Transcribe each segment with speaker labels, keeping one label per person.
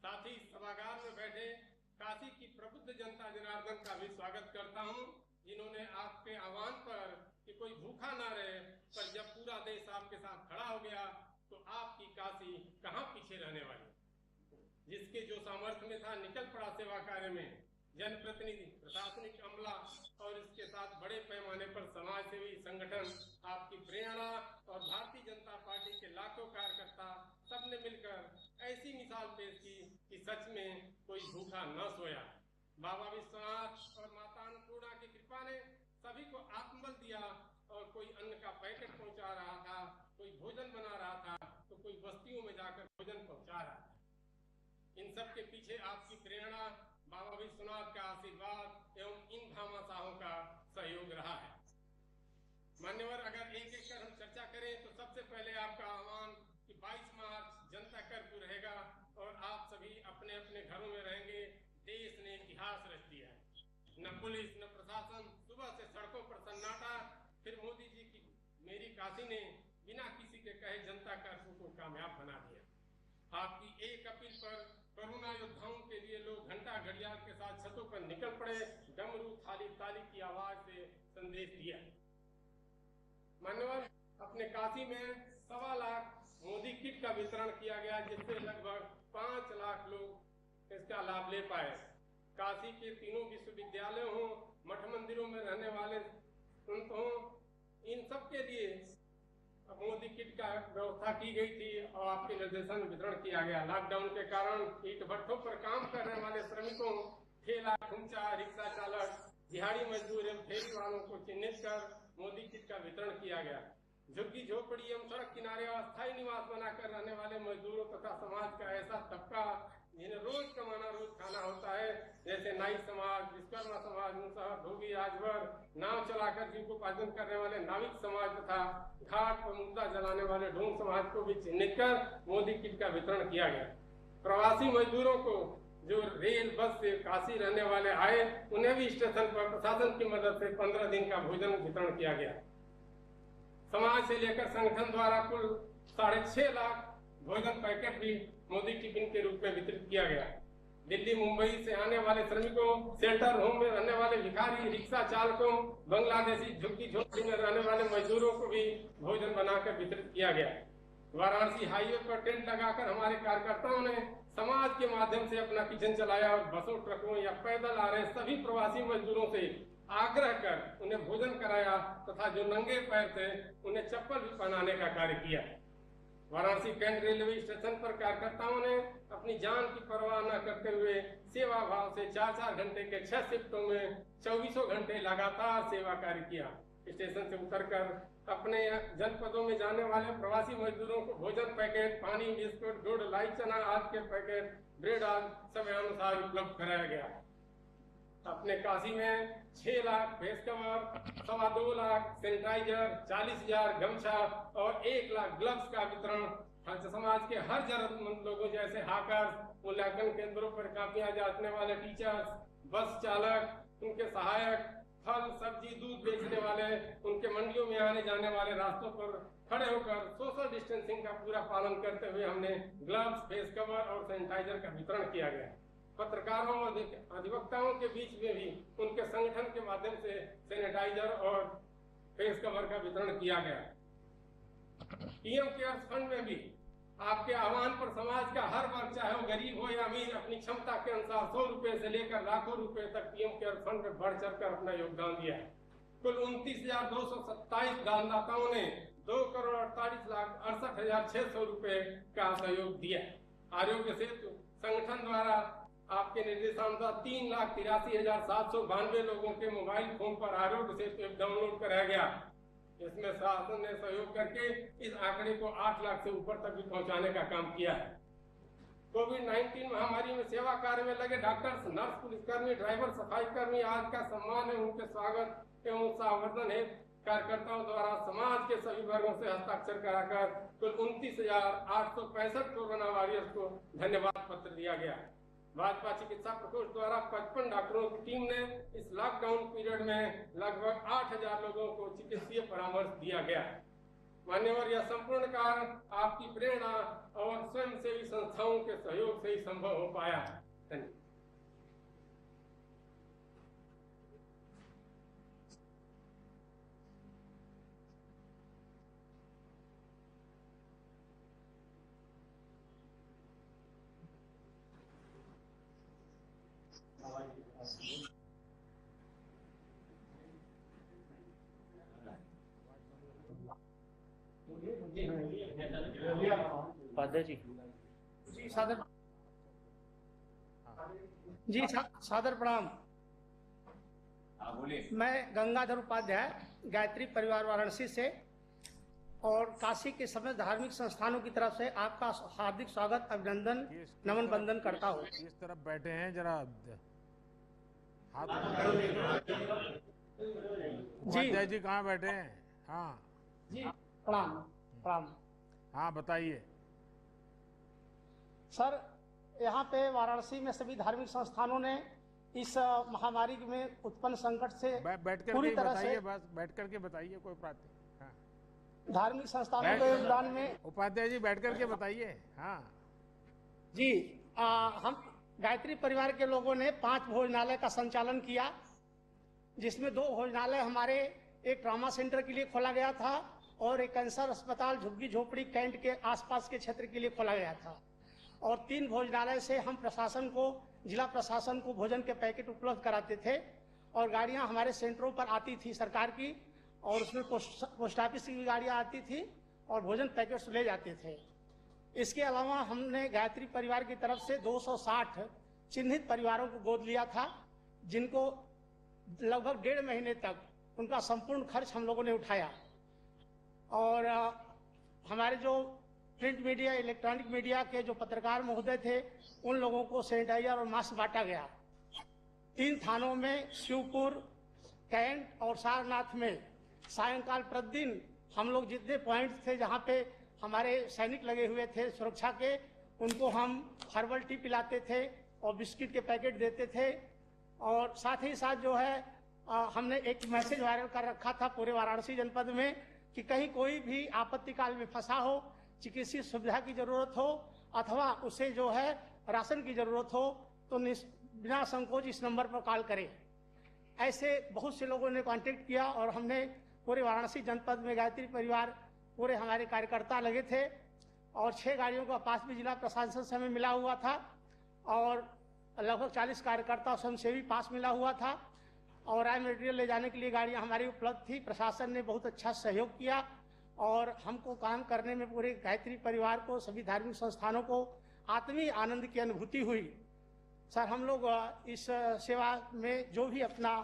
Speaker 1: साथ ही सभागार में बैठे काशी की प्रबुद्ध जनता जनार्दन का भी स्वागत करता हूं, जिन्होंने आपके आह्वान पर कि कोई भूखा ना रहे, पर जब पूरा देश आपके साथ खड़ा हो गया तो आपकी काशी कहां पीछे रहने वाली। जिसके जो सामर्थ्य में था निकल पड़ा सेवा कार्य में। जनप्रतिनिधि, प्रशासनिक अमला और इसके साथ बड़े पैमाने पर समाज सेवी संगठन, आपकी प्रेरणा और भारतीय जनता पार्टी के लाखों कार्यकर्ता सबने मिलकर ऐसी मिसाल पेश की कि सच में कोई भूखा न सोया। बाबा विश्वनाथ और माता अन्नपूर्णा की कृपा ने सभी को आत्मबल दिया और कोई अन्न का पैकेट पहुंचा रहा था, कोई भोजन बना रहा था, तो कोई बस्तियों में जाकर भोजन पहुंचा रहा था। इन सब के पीछे आपकी प्रेरणा, बाबा विश्वनाथ का आशीर्वाद एवं इन भामाशाहों का सहयोग रहा है। मान्यवर, अगर एक एक कर हम चर्चा करें तो सबसे पहले आपका आह्वान कि 22 मार्च जनता कर्फ्यू रहेगा और आप सभी अपने अपने घरों में रहेंगे। देश ने इतिहास रच दिया है, न पुलिस न प्रशासन, सुबह से सड़कों पर सन्नाटा। फिर मोदी जी की मेरी काशी ने बिना किसी के कहे जनता कर्फ्यू को कामयाब बना दिया। आपकी एक अपील पर कोरोना योद्धाओं के लिए लोग घंटा घड़ियाल के साथ छतों पर निकल पड़े, डमरू थाली ताली की आवाज से संदेश दिया। मान्यवर, अपने काशी में 1.25 लाख मोदी किट का वितरण किया गया, जिससे लगभग 5 लाख लोग इसका लाभ ले पाए। काशी के तीनों विश्वविद्यालयों हो, मठ मंदिरों में रहने वाले संत हो, इन सब के लिए मोदी किट का व्यवस्था की गई थी और आपके निर्देशन में वितरण किया गया। लॉकडाउन के कारण ईंट भट्ठों पर काम करने वाले श्रमिकों, ठेला खुमचा, रिक्शा चालक, दिहाड़ी मजदूर एवं फेरी वालों को चिन्हित कर मोदी किट का वितरण किया गया। झुग्गी झोपड़ी एवं सड़क किनारे अस्थायी निवास बनाकर रहने वाले मजदूरों तथा समाज का ऐसा तबका जिन्हें रोज कमाना रोज खाना होता है, जैसे नाई समाज, विश्वकर्मा समाज, मुसहर, धोबी, राजभर, नाव चलाकर जीविकोपार्जन करने वाले नाविक समाज तथा घाट पर मुद्दा जलाने वाले ढोंग समाज को भी चिन्हित कर मोदी किट का वितरण किया गया। प्रवासी मजदूरों को जो रेल बस से काशी रहने वाले आए, उन्हें भी स्टेशन पर प्रशासन की मदद से 15 दिन का भोजन वितरण किया गया। समाज से लेकर संगठन द्वारा कुल 6.5 लाख भोजन पैकेट भी मोदी टिफिन के रूप में वितरित किया गया। दिल्ली मुंबई से आने वाले श्रमिकों, शेल्टर होम में रहने वाले भिखारी, रिक्शा चालकों, बांग्लादेशी झुग्गी झोपड़ी में रहने वाले मजदूरों को भी भोजन बनाकर वितरित किया गया। वाराणसी हाईवे पर टेंट लगाकर हमारे कार्यकर्ताओं ने समाज के माध्यम से अपना किचन चलाया और बसों, ट्रकों या पैदल आ रहे सभी प्रवासी मजदूरों से आग्रह कर उन्हें भोजन कराया तथा जो नंगे पैर थे उन्हें चप्पल भी पहनाने का कार्य किया। वाराणसी कैंट रेलवे स्टेशन पर कार्यकर्ताओं ने अपनी जान की परवाह न करते हुए सेवा भाव से 4-4 घंटे के 6 शिफ्टों में 24 घंटे लगातार सेवा कार्य किया। स्टेशन से उतरकर अपने जनपदों में जाने वाले प्रवासी मजदूरों को भोजन पैकेट, पानी, बिस्कुट, गुड़, लाई चना आदि के पैकेट, ब्रेड आदि समयानुसार उपलब्ध कराया गया। अपने काशी में 6 lakh face cover, 2.25 lakh sanitizer, 40,000 गमछा और 1 लाख ग्लव्स का वितरण समाज के हर जरूरतमंद लोगों जैसे हाकर्स, मूल्यांकन केंद्रों पर कापियां जांचने वाले टीचर्स, बस चालक, उनके सहायक, फल सब्जी दूध बेचने वाले, उनके मंडियों में आने जाने वाले रास्तों पर खड़े होकर सोशल डिस्टेंसिंग का पूरा पालन करते हुए हमने ग्लव्स, फेस कवर और सैनिटाइजर का वितरण किया गया। पत्रकारों और अधिवक्ताओं के बीच में भी उनके संगठन के माध्यम से सैनिटाइजर और फेस कवर का वितरण किया गया। पीएम केयर्स फंड में भी आपके आह्वान पर समाज का हर वर्ग, चाहे वो गरीब हो या अमीर, अपनी क्षमता के अनुसार 100 रुपए से लेकर लाखों रुपए तक पीएम केयर्स फंड में बढ़ चढ़ कर अपना योगदान दिया है। कुल 29,227 दानदाताओं ने 2,48,68,600 रुपए का सहयोग दिया। आरोग्य सेतु संगठन द्वारा आपके निर्देशानुसार 3,83,792 लोगों के मोबाइल फोन पर आरोग्य सेतु ऐप डाउनलोड कराया गया। इसमें शासन ने सहयोग करके इस आंकड़े को 8 लाख से ऊपर तक भी पहुंचाने का काम किया है। कोविड-19 महामारी में सेवा कार्य में लगे डॉक्टर्स, नर्स, पुलिसकर्मी, ड्राइवर, सफाई कर्मी आदि का सम्मान है, उनके स्वागत एवं उत्साहवर्धन है कार्यकर्ताओं द्वारा समाज के सभी वर्गों से हस्ताक्षर कराकर कुल 29,865 कोरोना वॉरियर्स को धन्यवाद पत्र दिया गया। भाजपा चिकित्सा प्रकोष्ठ द्वारा 55 डॉक्टरों की टीम ने इस लॉकडाउन पीरियड में लगभग 8,000 लोगों को चिकित्सीय परामर्श दिया गया। मान्यवर, यह संपूर्ण कार्य आपकी प्रेरणा और स्वयंसेवी संस्थाओं के सहयोग से ही संभव हो पाया है। धन्यवाद।
Speaker 2: सादर प्रणाम। मैं गंगाधर उपाध्याय, गायत्री परिवार वाराणसी से, और काशी के सभी धार्मिक संस्थानों की तरफ से आपका हार्दिक स्वागत, अभिनंदन, नमन बंदन करता हूँ।
Speaker 3: इस तरफ बैठे हैं, जरा हाथ उपाध्याय जी कहाँ बैठे हैं? हाँ
Speaker 2: जी, प्रणाम प्रणाम।
Speaker 3: हाँ बताइए
Speaker 2: सर, यहाँ पे वाराणसी में सभी धार्मिक संस्थानों ने इस महामारी में उत्पन्न संकट से
Speaker 3: बैठ कर
Speaker 2: पूरी
Speaker 3: के
Speaker 2: तरह
Speaker 3: बताइए,
Speaker 2: से
Speaker 3: बस बैठ कर के बताइए, कोई बात नहीं। हाँ।
Speaker 2: धार्मिक संस्थानों के योगदान में
Speaker 3: उपाध्याय जी बैठ कर के बताइए। हाँ
Speaker 2: जी, हम गायत्री परिवार के लोगों ने 5 भोजनालय का संचालन किया, जिसमें 2 भोजनालय हमारे एक ट्रॉमा सेंटर के लिए खोला गया था और एक कैंसर अस्पताल झुग्गी झोपड़ी कैंट के आसपास के क्षेत्र के लिए खोला गया था। और 3 भोजनालय से हम प्रशासन को, जिला प्रशासन को भोजन के पैकेट उपलब्ध कराते थे और गाड़ियां हमारे सेंटरों पर आती थी सरकार की, और उसमें पोस्ट ऑफिस की गाड़ियां आती थी और भोजन पैकेट्स ले जाते थे। इसके अलावा हमने गायत्री परिवार की तरफ से 260 चिन्हित परिवारों को गोद लिया था, जिनको लगभग 1.5 महीने तक उनका संपूर्ण खर्च हम लोगों ने उठाया। और हमारे जो प्रिंट मीडिया, इलेक्ट्रॉनिक मीडिया के जो पत्रकार महोदय थे, उन लोगों को सैनिटाइजर और मास्क बांटा गया। 3 थानों में, शिवपुर, कैंट और सारनाथ में सायंकाल प्रतिदिन हम लोग जितने पॉइंट्स थे जहाँ पे हमारे सैनिक लगे हुए थे सुरक्षा के, उनको हम हर्बल टी पिलाते थे और बिस्किट के पैकेट देते थे। और साथ ही साथ जो है हमने एक मैसेज वायरल कर रखा था पूरे वाराणसी जनपद में कि कहीं कोई भी आपत्ति काल में फंसा हो, चिकित्सीय सुविधा की जरूरत हो अथवा उसे जो है राशन की जरूरत हो, तो बिना संकोच इस नंबर पर कॉल करें। ऐसे बहुत से लोगों ने कांटेक्ट किया और हमने पूरे वाराणसी जनपद में गायत्री परिवार, पूरे हमारे कार्यकर्ता लगे थे और 6 गाड़ियों का पास भी जिला प्रशासन से हमें मिला हुआ था और लगभग 40 कार्यकर्ता स्वयंसेवी पास मिला हुआ था और राय मटेरियल ले जाने के लिए गाड़ियां हमारी उपलब्ध थी। प्रशासन ने बहुत अच्छा सहयोग किया और हमको काम करने में पूरे गायत्री परिवार को, सभी धार्मिक संस्थानों को आत्मीय आनंद की अनुभूति हुई। सर, हम लोग इस सेवा में जो भी अपना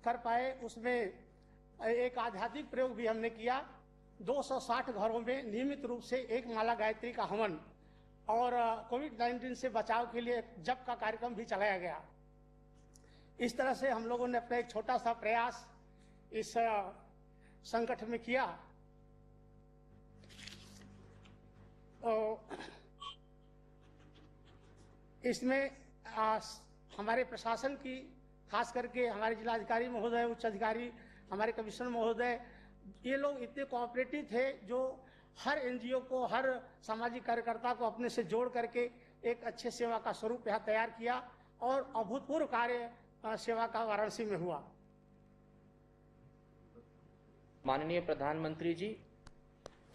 Speaker 2: कर पाए उसमें एक आध्यात्मिक प्रयोग भी हमने किया। 260 घरों में नियमित रूप से 1 माला गायत्री का हवन और कोविड-19 से बचाव के लिए जप का कार्यक्रम भी चलाया गया। इस तरह से हम लोगों ने अपना एक छोटा सा प्रयास इस संकट में किया। इसमें हमारे प्रशासन की, खास करके हमारे जिलाधिकारी महोदय, उच्च अधिकारी, हमारे कमिश्नर महोदय, ये लोग इतने कोऑपरेटिव थे जो हर एनजीओ को, हर सामाजिक कार्यकर्ता को अपने से जोड़ करके एक अच्छे सेवा का स्वरूप यहाँ तैयार किया और अभूतपूर्व कार्य सेवा का वाराणसी में हुआ।
Speaker 4: माननीय प्रधानमंत्री जी,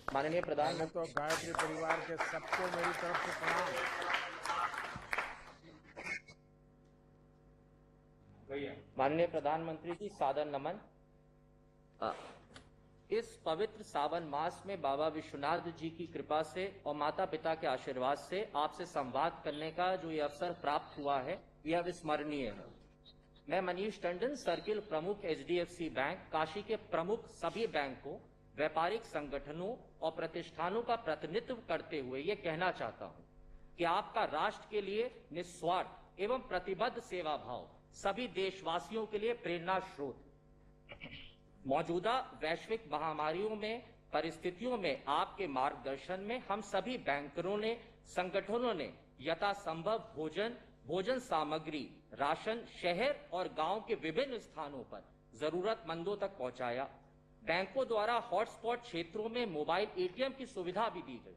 Speaker 4: माननीय प्रधानमंत्री,
Speaker 3: तो गायत्री परिवार के सबको मेरी तरफ से प्रणाम।
Speaker 4: माननीय प्रधानमंत्री जी, सादर नमन। इस पवित्र सावन मास में बाबा विश्वनाथ जी की कृपा से और माता पिता के आशीर्वाद से आपसे संवाद करने का जो ये अवसर प्राप्त हुआ है, यह अविस्मरणीय है। मैं मनीष टंडन, सर्किल प्रमुख HDFC बैंक, काशी के प्रमुख सभी बैंकों, व्यापारिक संगठनों और प्रतिष्ठानों का प्रतिनिधित्व करते हुए ये कहना चाहता हूं कि आपका राष्ट्र के लिए निस्वार्थ एवं प्रतिबद्ध सेवा भाव सभी देशवासियों के लिए प्रेरणा स्रोत। मौजूदा वैश्विक महामारियों में परिस्थितियों में आपके मार्गदर्शन में हम सभी बैंकरों ने, संगठनों ने यथासंभव भोजन सामग्री, राशन शहर और गांव के विभिन्न स्थानों पर जरूरतमंदों तक पहुंचाया। बैंकों द्वारा हॉटस्पॉट क्षेत्रों में मोबाइल एटीएम की सुविधा भी दी गई।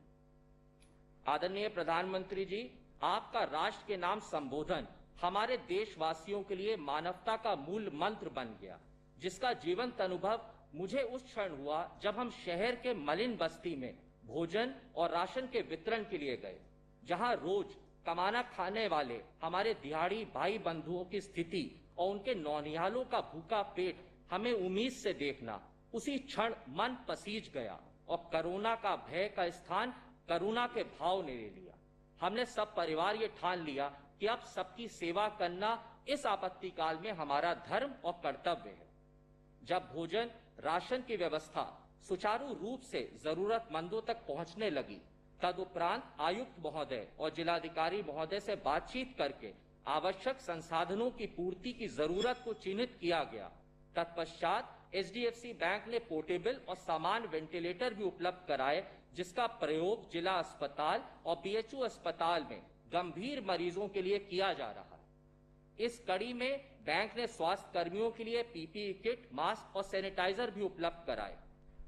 Speaker 4: आदरणीय प्रधानमंत्री जी, आपका राष्ट्र के नाम संबोधन हमारे देशवासियों के लिए मानवता का मूल मंत्र बन गया, जिसका जीवंत अनुभव मुझे उस क्षण हुआ जब हम शहर के मलिन बस्ती में भोजन और राशन के वितरण के लिए गए, जहां रोज कमाना खाने वाले हमारे दिहाड़ी भाई बंधुओं की स्थिति और उनके नौनिहालों का भूखा पेट हमें उम्मीद से देखना उसी क्षण मन पसीज गया और कोरोना का भय का स्थान करुणा के भाव ने ले लिया। हमने सब परिवार ये ठान लिया कि अब सबकी सेवा करना इस आपत्ति काल में हमारा धर्म और कर्तव्य है। जब भोजन राशन की व्यवस्था सुचारू रूप से जरूरतमंदों तक पहुंचने लगी, तदुपरांत आयुक्त महोदय और जिलाधिकारी महोदय से बातचीत करके आवश्यक संसाधनों की पूर्ति की जरूरत को चिन्हित किया गया। तत्पश्चात एचडीएफसी बैंक ने पोर्टेबल और सामान्य वेंटिलेटर भी उपलब्ध कराए, जिसका प्रयोग जिला अस्पताल और बीएचयू अस्पताल में गंभीर मरीजों के लिए किया जा रहा है। इस कड़ी में बैंक ने स्वास्थ्य कर्मियों के लिए पीपीई किट, मास्क और सैनिटाइजर भी उपलब्ध कराए।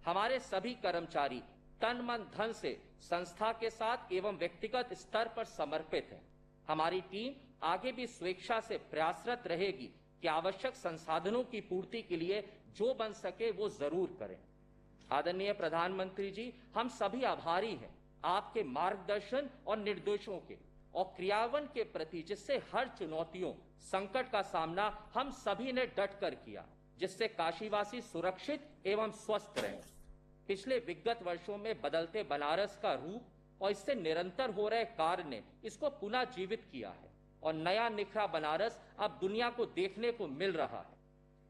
Speaker 4: हमारे सभी कर्मचारी तन मन धन से संस्था के साथ एवं व्यक्तिगत स्तर पर समर्पित है। हमारी टीम आगे भी स्वेच्छा से प्रयासरत रहेगी कि आवश्यक संसाधनों की पूर्ति के लिए जो बन सके वो जरूर करें। आदरणीय प्रधानमंत्री जी, हम सभी आभारी हैं आपके मार्गदर्शन और निर्देशों के और क्रियान्वयन के प्रति, जिससे हर चुनौतियों संकट का सामना हम सभी ने डट कर किया, जिससे काशीवासी सुरक्षित एवं स्वस्थ रहे। पिछले विगत वर्षों में बदलते बनारस का रूप और इससे निरंतर हो रहे कार्य ने इसको पुनः जीवित किया है और नया निखरा बनारस अब दुनिया को देखने को मिल रहा है।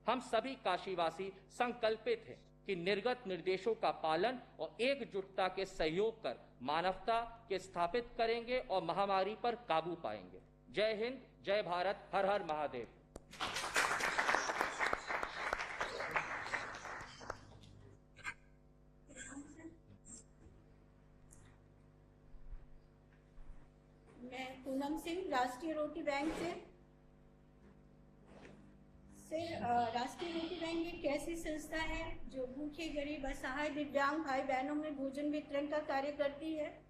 Speaker 4: हम सभी काशीवासी संकल्पित हैं कि निर्गत निर्देशों का पालन और एकजुटता के सहयोग कर मानवता के स्थापित करेंगे और महामारी पर काबू पाएंगे। जय हिंद, जय भारत, हर हर महादेव।
Speaker 5: मैं पूनम सिंह, राष्ट्रीय रोटी बैंक से। राष्ट्रीय रोटी बैंक एक ऐसी संस्था है जो भूखे, गरीब, असहाय, दिव्यांग भाई बहनों में भोजन वितरण का कार्य करती है।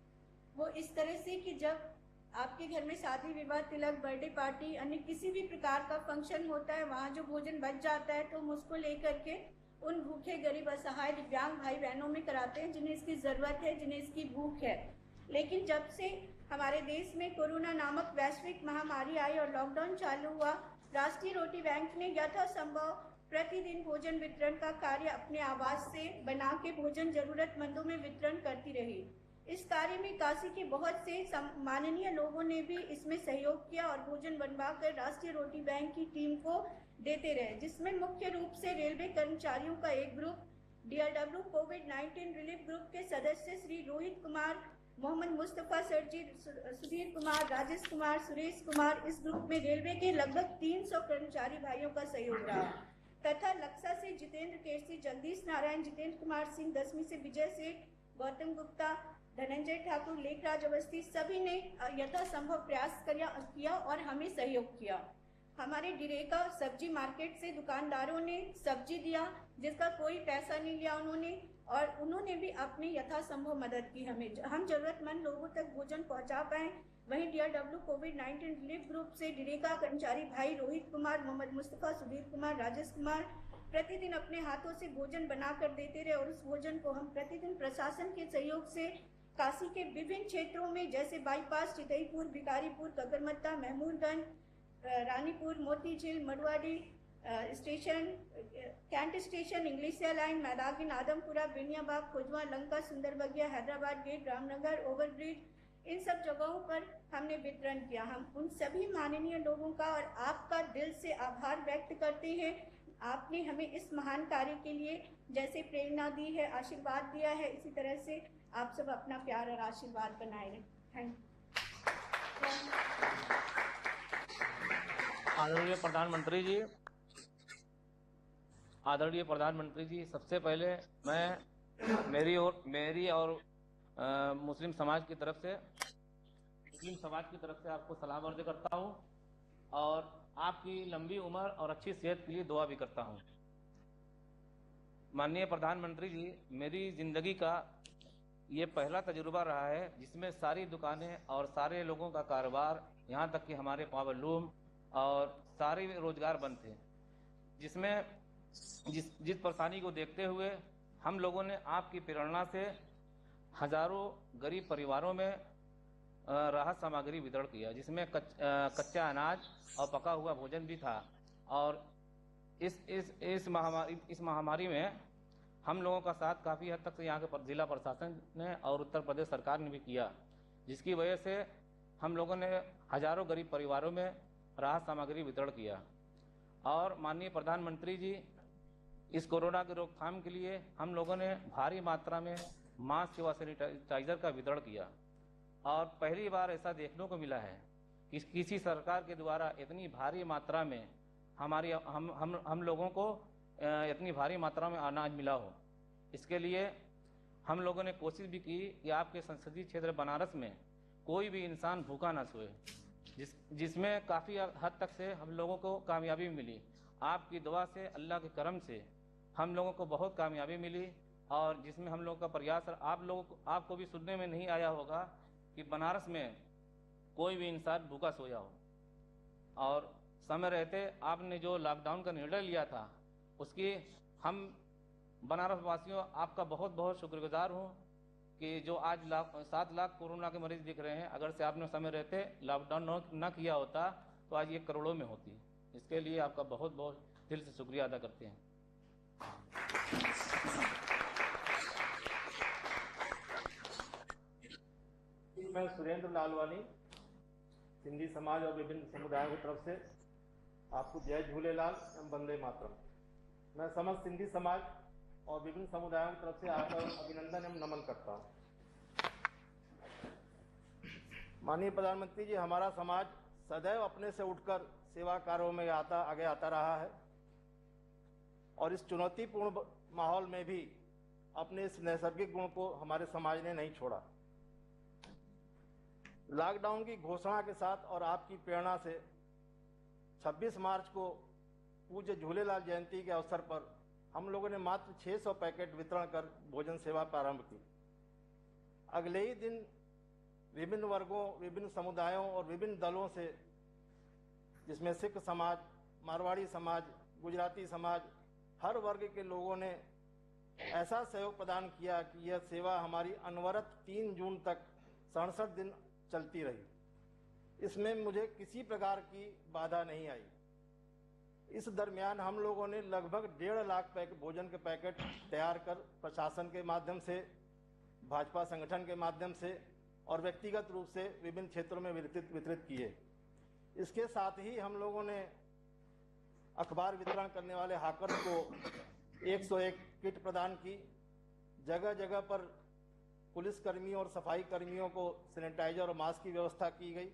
Speaker 5: वो इस तरह से कि जब आपके घर में शादी विवाह, तिलक, बर्थडे पार्टी, अन्य किसी भी प्रकार का फंक्शन होता है, वहाँ जो भोजन बच जाता है तो हम उसको लेकर के उन भूखे, गरीब, असहाय, दिव्यांग भाई बहनों में कराते हैं जिन्हें इसकी ज़रूरत है, जिन्हें इसकी भूख है। लेकिन जब से हमारे देश में कोरोना नामक वैश्विक महामारी आई और लॉकडाउन चालू हुआ, राष्ट्रीय रोटी बैंक ने यथासंभव प्रतिदिन भोजन वितरण का कार्य अपने आवास से बना के भोजन जरूरतमंदों में वितरण करती रही। इस कार्य में काशी के बहुत से माननीय लोगों ने भी इसमें सहयोग किया और भोजन बनवा कर राष्ट्रीय रोटी बैंक की टीम को देते रहे, जिसमें मुख्य रूप से रेलवे कर्मचारियों का एक ग्रुप, DRW कोविड-19 रिलीफ ग्रुप के सदस्य श्री रोहित कुमार, मोहम्मद मुस्तफा सरजी, सुधीर कुमार, राजेश कुमार, सुरेश कुमार, इस ग्रुप में रेलवे के लगभग 300 कर्मचारी भाइयों का सहयोग रहा तथा लक्सा से जितेंद्र केसी, जगदीश नारायण, जितेंद्र कुमार सिंह, 10वीं से विजय सेठ, गौतम गुप्ता, धनंजय ठाकुर, लेखराज अवस्थी, सभी ने यथासंभव प्रयास किया और हमें सहयोग किया। हमारे डिरेका सब्जी मार्केट से दुकानदारों ने सब्जी दिया, जिसका कोई पैसा नहीं लिया उन्होंने, और उन्होंने भी अपनी यथासंभव मदद की हमें, हम जरूरतमंद लोगों तक भोजन पहुंचा पाएं। वहीं DRW कोविड-19 रिलीफ ग्रुप से डिरेका कर्मचारी भाई रोहित कुमार, मोहम्मद मुस्तफा, सुधीर कुमार, राजेश कुमार प्रतिदिन अपने हाथों से भोजन बनाकर देते रहे और उस भोजन को हम प्रतिदिन प्रशासन के सहयोग से काशी के विभिन्न क्षेत्रों में जैसे bypass, Chitaipur, Bhikharipur, Kakarmatta, Mahmoorganj, Ranipur, Motijheel, Manduadih station, cantt station, Englishiya line, Maidagin, Adampura, Beniabagh, Khojwa, Lanka, Sundarbagiya, Hyderabad gate, Ramnagar, overbridge, इन सब जगहों पर हमने वितरण किया। हम उन सभी माननीय लोगों का और आपका दिल से आभार व्यक्त करते हैं। आपने हमें इस महान कार्य के लिए जैसे प्रेरणा दी है, आशीर्वाद दिया है, इसी तरह से आप सब अपना प्यार और आशीर्वाद बनाए रखें। Thank you.
Speaker 3: आदरणीय प्रधानमंत्री जी, सबसे पहले मैं मेरी और मुस्लिम समाज की तरफ से आपको सलाम अर्ज करता हूं और आपकी लंबी उम्र और अच्छी सेहत के लिए दुआ भी करता हूं। माननीय प्रधानमंत्री जी, मेरी जिंदगी का ये पहला तजुर्बा रहा है जिसमें सारी दुकानें और सारे लोगों का कारोबार, यहाँ तक कि हमारे पावरलूम और सारे रोजगार बंद थे, जिसमें जिस परेशानी को देखते हुए हम लोगों ने आपकी प्रेरणा से हजारों गरीब परिवारों में राहत सामग्री वितरण किया, जिसमें कच्चा अनाज और पका हुआ भोजन भी था। और इस महामारी में हम लोगों का साथ काफ़ी हद तक यहाँ के जिला प्रशासन ने और उत्तर प्रदेश सरकार ने भी किया, जिसकी वजह से हम लोगों ने हजारों गरीब परिवारों में राहत सामग्री वितरण किया। और माननीय प्रधानमंत्री जी, इस कोरोना की रोकथाम के लिए हम लोगों ने भारी मात्रा में मास्क व सैनिटाइजर का वितरण किया। और पहली बार ऐसा देखने को मिला है कि किसी सरकार के द्वारा इतनी भारी मात्रा में हम लोगों को इतनी भारी मात्रा में अनाज मिला हो। इसके लिए हम लोगों ने कोशिश भी की कि आपके संसदीय क्षेत्र बनारस में कोई भी इंसान भूखा ना सोए, जिसमें काफ़ी हद तक से हम लोगों को कामयाबी मिली। आपकी दुआ से, अल्लाह के करम से हम लोगों को बहुत कामयाबी मिली, और जिसमें हम लोगों का प्रयास आपको भी सुनने में नहीं आया होगा कि बनारस में कोई भी इंसान भूखा सोया हो। और समय रहते आपने जो लॉकडाउन का निर्णय लिया था, उसकी हम बनारस वासियों आपका बहुत बहुत शुक्रगुजार हूँ कि जो आज 7 लाख कोरोना के मरीज दिख रहे हैं, अगर से आपने समय रहते लॉकडाउन न किया होता तो आज ये करोड़ों में होती। इसके लिए आपका बहुत बहुत दिल से शुक्रिया अदा करते हैं।
Speaker 6: मैं सुरेंद्र लालवानी, सिंधी समाज और विभिन्न समुदायों की तरफ से आपको जय झूलेलाल एवं वंदे मातरम। मैं समस्त सिंधी समाज और विभिन्न समुदायों की तरफ से आपका अभिनंदन एवं नमन करता हूँ। माननीय प्रधानमंत्री जी, हमारा समाज सदैव अपने से उठकर सेवा कार्यों में आगे आता रहा है, और इस चुनौतीपूर्ण माहौल में भी अपने इस नैसर्गिक गुण को हमारे समाज ने नहीं छोड़ा। लॉकडाउन की घोषणा के साथ और आपकी प्रेरणा से 26 मार्च को पूज्य झूलेलाल जयंती के अवसर पर हम लोगों ने मात्र 600 पैकेट वितरण कर भोजन सेवा प्रारंभ की। अगले ही दिन विभिन्न वर्गों, विभिन्न समुदायों और विभिन्न दलों से, जिसमें सिख समाज, मारवाड़ी समाज, गुजराती समाज, हर वर्ग के लोगों ने ऐसा सहयोग प्रदान किया कि यह सेवा हमारी अनवरत 3 जून तक 67 दिन चलती रही। इसमें मुझे किसी प्रकार की बाधा नहीं आई। इस दरमियान हम लोगों ने लगभग 1.5 लाख भोजन के पैकेट तैयार कर प्रशासन के माध्यम से, भाजपा संगठन के माध्यम से और व्यक्तिगत रूप से विभिन्न क्षेत्रों में वितरित किए। इसके साथ ही हम लोगों ने अखबार वितरण करने वाले हाकर्स को 101 किट प्रदान की। जगह जगह पर पुलिस कर्मियों और सफाई कर्मियों को सैनिटाइजर और मास्क की व्यवस्था की गई।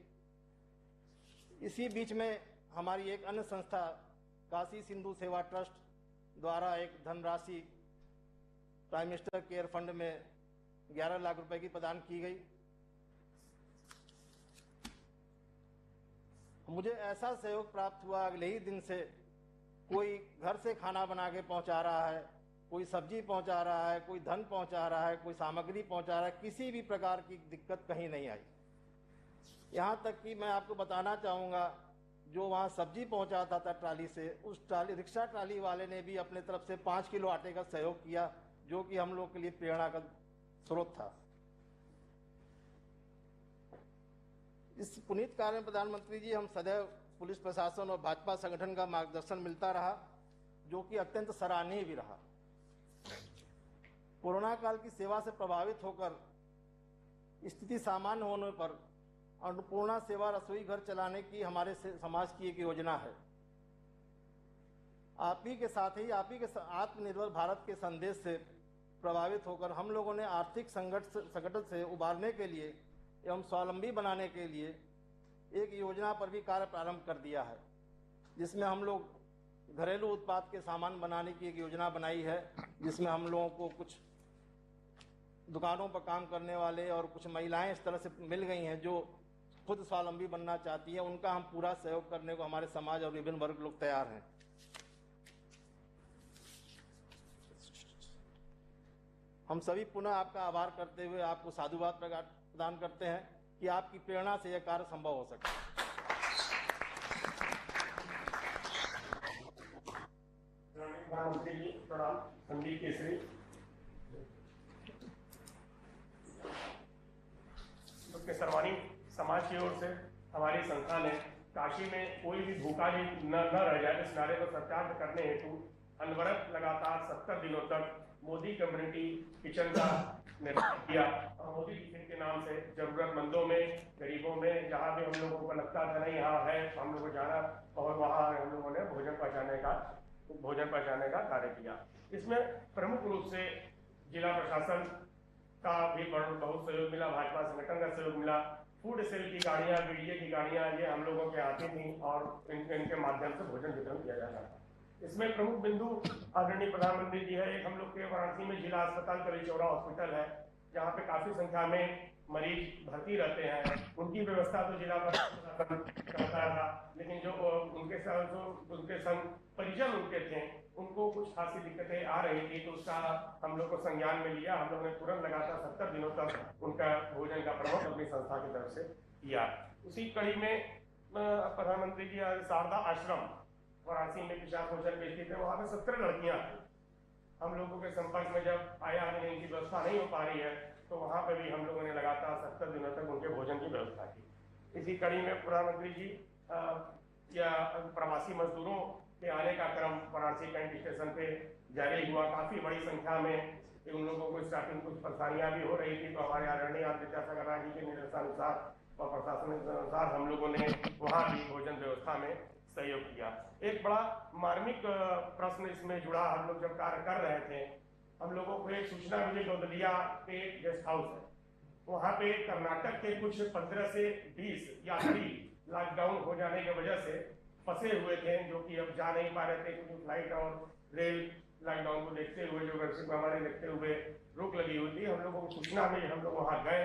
Speaker 6: इसी बीच में हमारी एक अन्य संस्था काशी सिंधु सेवा ट्रस्ट द्वारा एक धनराशि प्राइम मिनिस्टर केयर फंड में 11 लाख रुपए की प्रदान की गई। मुझे ऐसा सहयोग प्राप्त हुआ, अगले ही दिन से कोई घर से खाना बना के पहुंचा रहा है, कोई सब्जी पहुंचा रहा है, कोई धन पहुंचा रहा है, कोई सामग्री पहुंचा रहा है। किसी भी प्रकार की दिक्कत कहीं नहीं आई। यहाँ तक कि मैं आपको बताना चाहूँगा, जो वहाँ सब्जी पहुंचाता था ट्राली से, उस रिक्शा ट्राली वाले ने भी अपने तरफ से 5 किलो आटे का सहयोग किया, जो कि हम लोग के लिए प्रेरणा का स्रोत था। इस पुनीत कार्य में प्रधानमंत्री जी, हम सदैव पुलिस प्रशासन और भाजपा संगठन का मार्गदर्शन मिलता रहा, जो कि अत्यंत सराहनीय भी रहा। कोरोना काल की सेवा से प्रभावित होकर स्थिति सामान्य होने पर अन्नपूर्णा सेवा रसोई घर चलाने की हमारे समाज की एक योजना है। आप ही के साथ ही आप ही के आत्मनिर्भर भारत के संदेश से प्रभावित होकर हम लोगों ने आर्थिक संकट से उबारने के लिए एवं स्वावलंबी बनाने के लिए एक योजना पर भी कार्य प्रारंभ कर दिया है, जिसमें हम लोग घरेलू उत्पाद के सामान बनाने की एक योजना बनाई है, जिसमें हम लोगों को कुछ दुकानों पर काम करने वाले और कुछ महिलाएं इस तरह से मिल गई हैं जो खुद स्वावलंबी बनना चाहती हैं। उनका हम पूरा सहयोग करने को हमारे समाज और विभिन्न वर्ग लोग तैयार हैं। हम सभी पुनः आपका आभार करते हुए आपको साधुवाद प्रदान करते हैं कि आपकी प्रेरणा से यह कार्य संभव हो सके।
Speaker 1: प्रधानमंत्री जी प्रणाम। संदीप केसरी। उसके सर्वानी समाज की ओर से हमारी संस्था ने काशी में कोई भी भूखा न रह जाए इस नारे को सत्यार्थ करने हेतु अनवरत लगातार 70 दिनों तक मोदी कम्युनिटी किचन का निर्माण किया और मोदी किचन के नाम से जरूरतमंदों में, गरीबों में, जहाँ भी हम लोगों को लगता था नहीं यहाँ है तो हम लोग को जाना और वहाँ हम लोगों ने भोजन पहुँचाने का कार्य किया। इसमें प्रमुख रूप से जिला प्रशासन का भी बहुत सहयोग मिला, भाजपा संगठन का सहयोग मिला। फूड सेल की गाड़ियाँ, बीडीए की गाड़ियाँ ये हम लोगों के आती थी और इनके माध्यम से भोजन वितरण किया जाता था। इसमें प्रमुख बिंदु आदरणीय प्रधानमंत्री जी है। एक हम लोग के वाराणसी में जिला अस्पताल कली चौरा हॉस्पिटल है, जहाँ पे काफी संख्या में मरीज भर्ती रहते हैं। उनकी व्यवस्था तो जिला प्रशासन करता था, लेकिन जो उनके संग परिजन उनके थे, उनको कुछ खासी दिक्कतें आ रही थी, तो उसका हम लोग को संज्ञान में लिया। हम लोग ने तुरंत लगातार 70 दिनों तक उनका भोजन का प्रबंध अपनी संस्था की तरफ से किया। उसी कड़ी में प्रधानमंत्री जी शारदा आश्रम वाराणसी में किसान भोजन बेचते थे, वहाँ पे 70 लड़कियाँ थी। हम लोगों के संपर्क में जब आया कि इनकी व्यवस्था नहीं हो पा रही है, तो वहाँ पे भी हम लोगों ने लगातार 70 दिनों तक उनके भोजन की व्यवस्था की। इसी कड़ी में प्रधानमंत्री जी या प्रवासी मजदूरों के आने का क्रम वाराणसी कैंट स्टेशन पे जारी हुआ। काफी बड़ी संख्या में उन लोगों को स्टार्टिंग कुछ परेशानियां भी हो रही थी, तो हमारे आदरणीय विद्यासागर राय जी के निर्देशानुसार और प्रशासन के अनुसार हम लोगों ने वहाँ भी भोजन व्यवस्था में सहयोग किया। एक बड़ा मार्मिक प्रश्न इसमें जुड़ा। हम लोग जब कार्य कर रहे थे, हम लोगों को एक सूचना मिली, गौदलिया पे गेस्ट हाउस है, वहाँ पे कर्नाटक के कुछ 15 से 20 यात्री लॉकडाउन हो जाने की वजह से फंसे हुए थे, जो कि अब जा नहीं पा रहे थे क्योंकि फ्लाइट और रेल लॉकडाउन को देखते हुए, जो वैश्विक महामारी देखते हुए रोक लगी हुई थी। हम लोगों को सूचना मिली, हम लोग वहाँ गए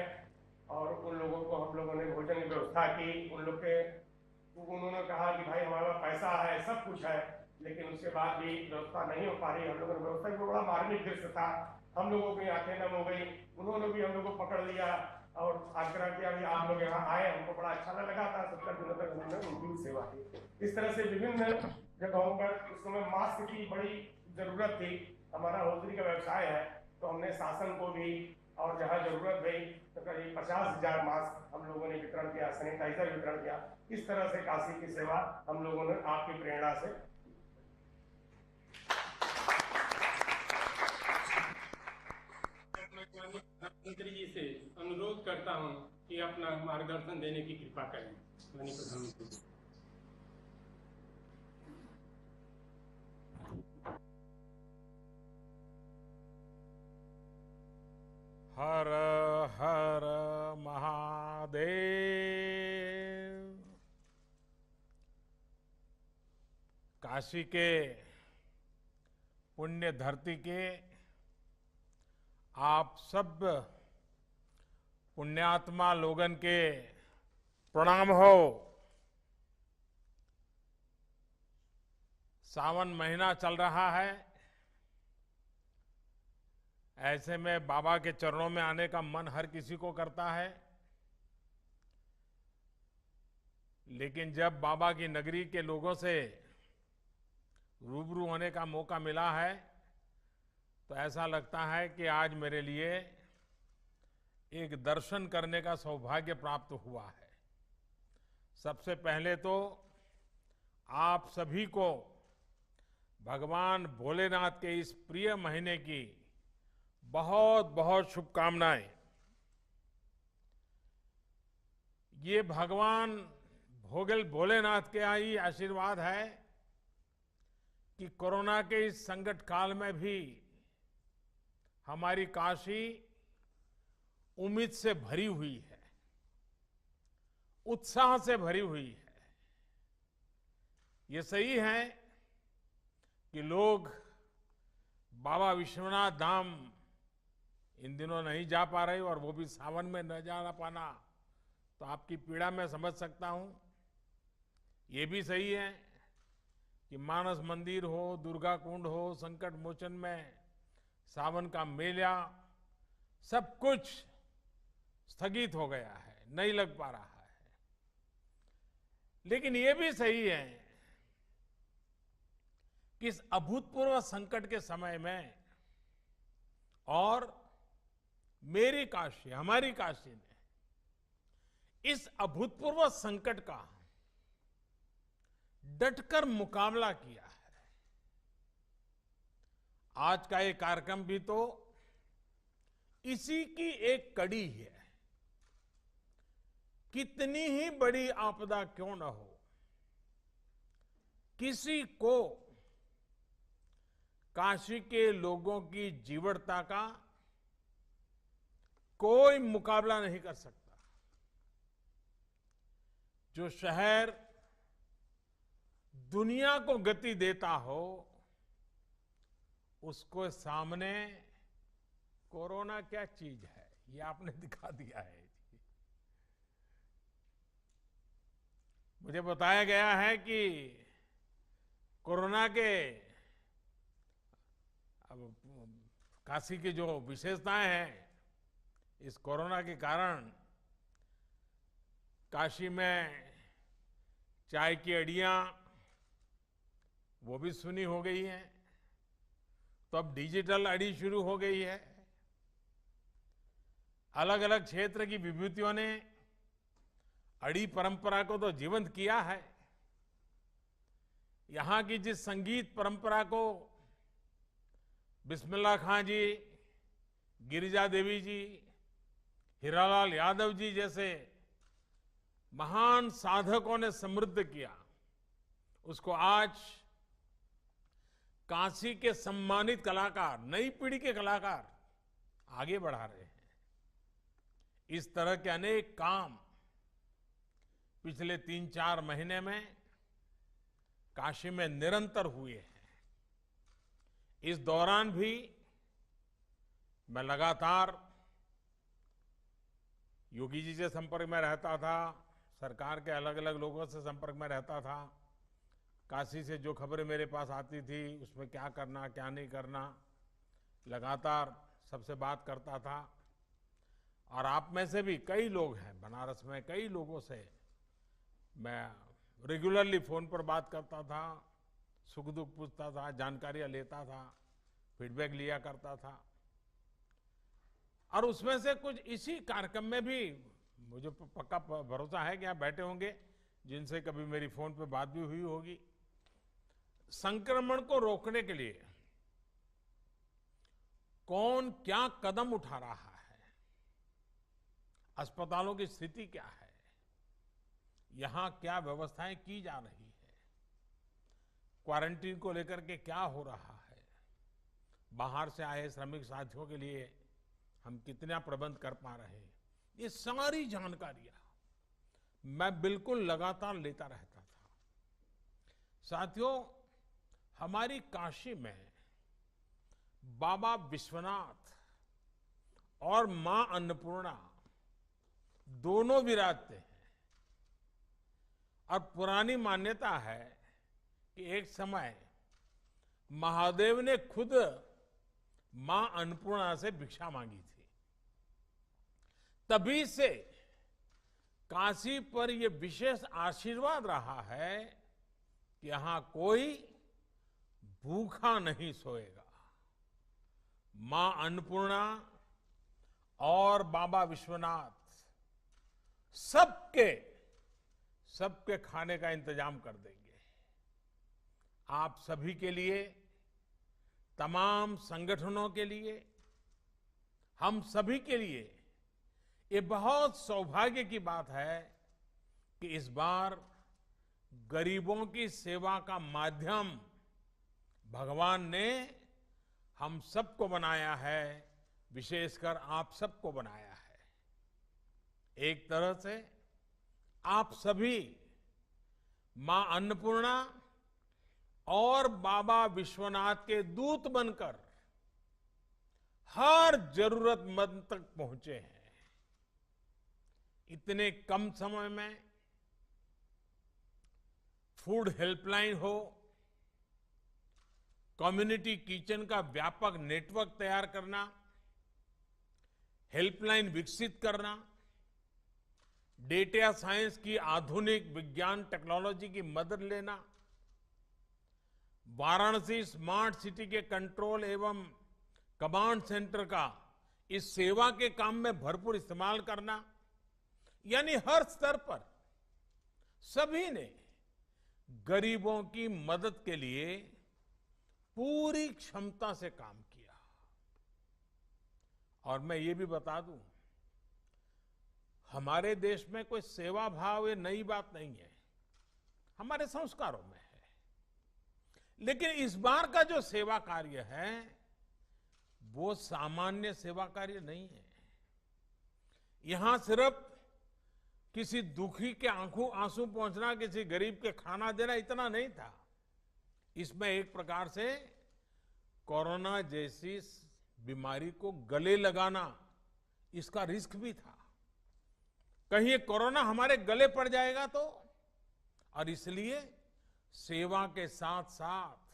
Speaker 1: और उन लोगों को हम लोगों ने भोजन की व्यवस्था की। उन्होंने कहा कि भाई हमारे पास पैसा है, सब कुछ है, लेकिन उसके बाद भी व्यवस्था नहीं हो पा रही। हम लोगों ने व्यवस्था की बड़ा मार्मिक दृश्य था। हम लोगों की आंखें नम हो गई। उन्होंने भी हम लोग को पकड़ लिया और आग्रह किया कि आप लोग यहाँ आए, हमको बड़ा अच्छा लगा था। 70 दिनों तक उन्होंने उनकी सेवा की। इस तरह से विभिन्न जगहों पर उस समय मास्क की बड़ी जरूरत थी। हमारा हॉस्पिटल का व्यवसाय है, तो हमने शासन को भी और जहाँ जरूरत हुई तो करीब 50,000 मास्क हम लोगों ने वितरण किया, सैनिटाइजर वितरण किया। इस तरह से काशी की सेवा हम लोगों ने आपकी प्रेरणा से प्रधानमंत्री जी से अनुरोध करता हूं कि अपना मार्गदर्शन देने की कृपा करें। प्रधानमंत्री
Speaker 7: हर हर महादेव। काशी के पुण्य धरती के आप सब पुण्यात्मा लोगन के प्रणाम हो। सावन महीना चल रहा है, ऐसे में बाबा के चरणों में आने का मन हर किसी को करता है, लेकिन जब बाबा की नगरी के लोगों से रूबरू होने का मौका मिला है, तो ऐसा लगता है कि आज मेरे लिए एक दर्शन करने का सौभाग्य प्राप्त हुआ है। सबसे पहले तो आप सभी को भगवान भोलेनाथ के इस प्रिय महीने की बहुत बहुत शुभकामनाएं। ये भगवान भोलेनाथ के ही आशीर्वाद है कि कोरोना के इस संकट काल में भी हमारी काशी उम्मीद से भरी हुई है, उत्साह से भरी हुई है। ये सही है कि लोग बाबा विश्वनाथ धाम इन दिनों नहीं जा पा रहे, और वो भी सावन में न जा पाना, तो आपकी पीड़ा मैं समझ सकता हूं। ये भी सही है कि मानस मंदिर हो, दुर्गा कुंड हो, संकट मोचन में सावन का मेला सब कुछ स्थगित हो गया है, नहीं लग पा रहा है। लेकिन ये भी सही है कि इस अभूतपूर्व संकट के समय में और मेरी काशी, हमारी काशी ने इस अभूतपूर्व संकट का डटकर मुकाबला किया है। आज का ये कार्यक्रम भी तो इसी की एक कड़ी है। कितनी ही बड़ी आपदा क्यों न हो, किसी को काशी के लोगों की जीवटता का कोई मुकाबला नहीं कर सकता। जो शहर दुनिया को गति देता हो, उसको सामने कोरोना क्या चीज है, ये आपने दिखा दिया है। मुझे बताया गया है कि कोरोना के अब काशी की जो विशेषताएं हैं, इस कोरोना के कारण काशी में चाय की अड़ियां वो भी सुनी हो गई हैं, तो अब डिजिटल अड़ी शुरू हो गई है। अलग अलग क्षेत्र की विभूतियों ने अड़ी परंपरा को तो जीवंत किया है। यहां की जिस संगीत परंपरा को बिस्मिल्लाह खां जी, गिरिजा देवी जी, हीरालाल यादव जी जैसे महान साधकों ने समृद्ध किया, उसको आज काशी के सम्मानित कलाकार, नई पीढ़ी के कलाकार आगे बढ़ा रहे हैं। इस तरह के अनेक काम पिछले 3-4 महीने में काशी में निरंतर हुए हैं। इस दौरान भी मैं लगातार योगी जी से संपर्क में रहता था, सरकार के अलग अलग लोगों से संपर्क में रहता था। काशी से जो खबरें मेरे पास आती थी उसमें क्या करना क्या नहीं करना, लगातार सबसे बात करता था। और आप में से भी कई लोग हैं, बनारस में कई लोगों से मैं रेगुलरली फोन पर बात करता था, सुख दुख पूछता था, जानकारियां लेता था, फीडबैक लिया करता था। और उसमें से कुछ इसी कार्यक्रम में भी मुझे पक्का भरोसा है कि आप बैठे होंगे जिनसे कभी मेरी फोन पे बात भी हुई होगी। संक्रमण को रोकने के लिए कौन क्या कदम उठा रहा है, अस्पतालों की स्थिति क्या है, यहां क्या व्यवस्थाएं की जा रही है, क्वारंटीन को लेकर के क्या हो रहा है, बाहर से आए श्रमिक साथियों के लिए हम कितना प्रबंध कर पा रहे हैं, ये सारी जानकारियां मैं बिल्कुल लगातार लेता रहता था। साथियों, हमारी काशी में बाबा विश्वनाथ और मां अन्नपूर्णा दोनों विराजते हैं। और पुरानी मान्यता है कि एक समय महादेव ने खुद मां अन्नपूर्णा से भिक्षा मांगी थी। तभी से काशी पर यह विशेष आशीर्वाद रहा है कि यहां कोई भूखा नहीं सोएगा। मां अन्नपूर्णा और बाबा विश्वनाथ सबके खाने का इंतजाम कर देंगे। आप सभी के लिए, तमाम संगठनों के लिए, हम सभी के लिए ये बहुत सौभाग्य की बात है कि इस बार गरीबों की सेवा का माध्यम भगवान ने हम सबको बनाया है, विशेषकर आप सबको बनाया है। एक तरह से आप सभी मां अन्नपूर्णा और बाबा विश्वनाथ के दूत बनकर हर जरूरतमंद तक पहुंचे हैं। इतने कम समय में फूड हेल्पलाइन हो, कम्युनिटी किचन का व्यापक नेटवर्क तैयार करना, हेल्पलाइन विकसित करना, डेटा साइंस की आधुनिक विज्ञान टेक्नोलॉजी की मदद लेना, वाराणसी स्मार्ट सिटी के कंट्रोल एवं कमांड सेंटर का इस सेवा के काम में भरपूर इस्तेमाल करना, यानी हर स्तर पर सभी ने गरीबों की मदद के लिए पूरी क्षमता से काम किया। और मैं ये भी बता दूं, हमारे देश में कोई सेवा भाव ये नई बात नहीं है, हमारे संस्कारों में है। लेकिन इस बार का जो सेवा कार्य है वो सामान्य सेवा कार्य नहीं है। यहां सिर्फ किसी दुखी के आंखों आंसू पहुंचना, किसी गरीब के खाना देना इतना नहीं था। इसमें एक प्रकार से कोरोना जैसी बीमारी को गले लगाना, इसका रिस्क भी था। कहीं ये कोरोना हमारे गले पड़ जाएगा तो, और इसलिए सेवा के साथ साथ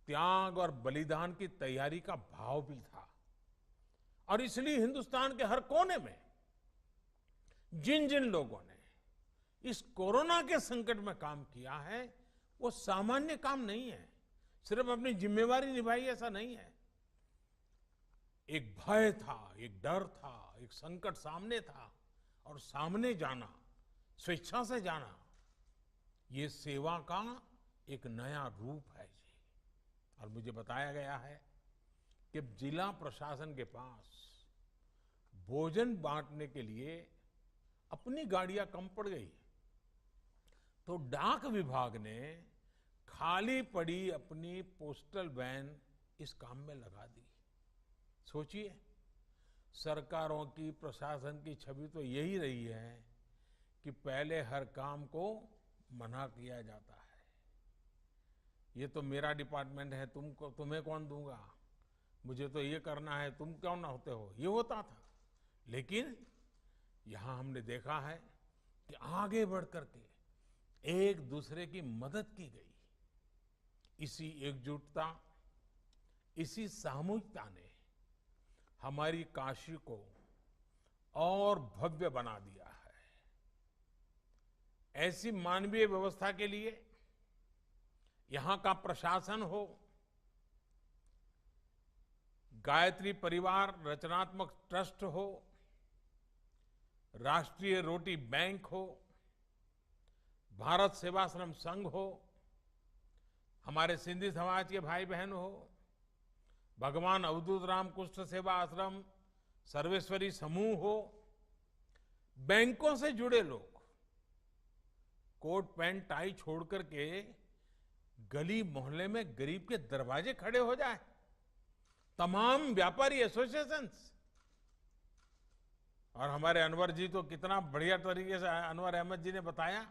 Speaker 7: त्याग और बलिदान की तैयारी का भाव भी था। और इसलिए हिंदुस्तान के हर कोने में जिन जिन लोगों ने इस कोरोना के संकट में काम किया है वो सामान्य काम नहीं है, सिर्फ अपनी जिम्मेवारी निभाई ऐसा नहीं है। एक भय था, एक डर था, एक संकट सामने था, और सामने जाना, स्वेच्छा से जाना, ये सेवा का एक नया रूप है जी। और मुझे बताया गया है कि जिला प्रशासन के पास भोजन बांटने के लिए अपनी गाड़ियां कम पड़ गई, तो डाक विभाग ने खाली पड़ी अपनी पोस्टल वैन इस काम में लगा दी। सोचिए, सरकारों की, प्रशासन की छवि तो यही रही है कि पहले हर काम को मना किया जाता है। ये तो मेरा डिपार्टमेंट है, तुम्हें कौन दूंगा, मुझे तो ये करना है, तुम क्यों ना होते हो, ये होता था। लेकिन यहां हमने देखा है कि आगे बढ़ करके एक दूसरे की मदद की गई। इसी एकजुटता, इसी सामूहिकता ने हमारी काशी को और भव्य बना दिया है। ऐसी मानवीय व्यवस्था के लिए यहां का प्रशासन हो, गायत्री परिवार रचनात्मक ट्रस्ट हो, राष्ट्रीय रोटी बैंक हो, भारत सेवाश्रम संघ हो, हमारे सिंधी समाज के भाई बहन हो, भगवान अवधूत राम कुष्ठ सेवा आश्रम, सर्वेश्वरी समूह हो, बैंकों से जुड़े लोग कोट पैंट टाई छोड़ करके गली मोहल्ले में गरीब के दरवाजे खड़े हो जाए, तमाम व्यापारी एसोसिएशंस। और हमारे अनवर जी तो कितना बढ़िया तरीके से, अनवर अहमद जी ने बताया,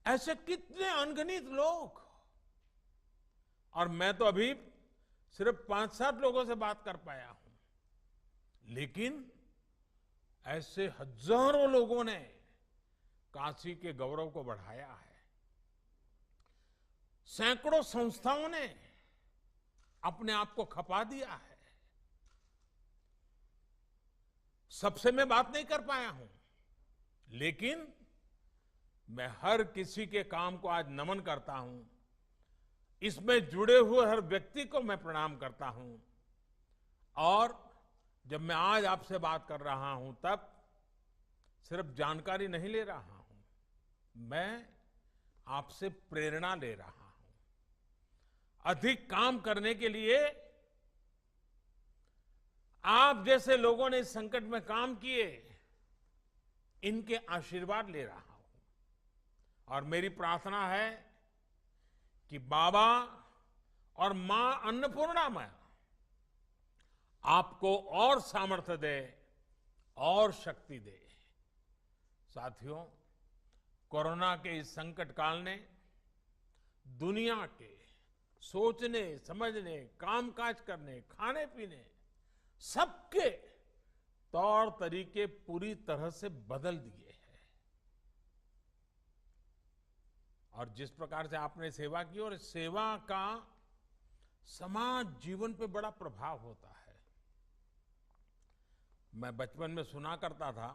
Speaker 7: ऐसे कितने अनगिनत लोग। और मैं तो अभी सिर्फ 5-7 लोगों से बात कर पाया हूं, लेकिन ऐसे हजारों लोगों ने काशी के गौरव को बढ़ाया है। सैकड़ों संस्थाओं ने अपने आप को खपा दिया है। सबसे मैं बात नहीं कर पाया हूं, लेकिन मैं हर किसी के काम को आज नमन करता हूं। इसमें जुड़े हुए हर व्यक्ति को मैं प्रणाम करता हूं। और जब मैं आज आपसे बात कर रहा हूं तब सिर्फ जानकारी नहीं ले रहा हूं, मैं आपसे प्रेरणा ले रहा हूं। अधिक काम करने के लिए आप जैसे लोगों ने इस संकट में काम किए, इनके आशीर्वाद ले रहा हूं। और मेरी प्रार्थना है कि बाबा और मां अन्नपूर्णा आपको और सामर्थ्य दे और शक्ति दे। साथियों, कोरोना के इस संकट काल ने दुनिया के सोचने, समझने, कामकाज करने, खाने पीने, सबके तौर तरीके पूरी तरह से बदल दिए हैं। और जिस प्रकार से आपने सेवा की, और सेवा का समाज जीवन पे बड़ा प्रभाव होता है। मैं बचपन में सुना करता था